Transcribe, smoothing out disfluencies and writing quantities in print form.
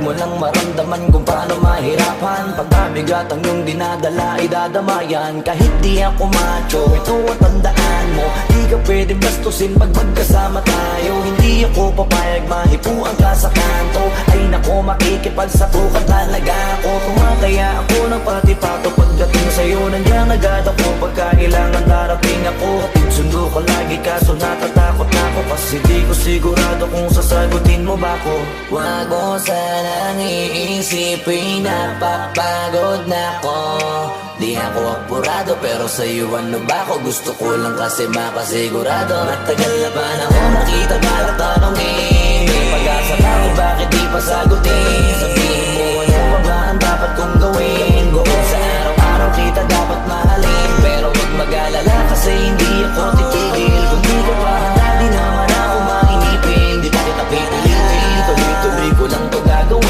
mo lang maramdaman kung paano mahirapan. Pagkabigat ang iyong dinadala, idadamayan. Kahit di ako macho, ito at tandaan mo, di ka pwede bastusin pag magkasama tayo. Hindi ako papayag mahipuan ka sa kanto. Ay nako, makikipagsapukan talaga ako. Tumataya ako ng pati-pato pagdating sa'yo. Nandiyan agad ako pagka kailangan darating ako. Hatid sundo ko lagi kaso natatakot na ako, kasi di ko sigurado kung sasagutin mo ba ko. Wag mo sanang iisipin napapagod na ko. Di ako apurado pero sa'yo ano ba ko? Gusto ko lang kasi makasigurado. Matagal na ba na ako nakita para tanongin? May pag-asa ka o bakit di pa sagutin?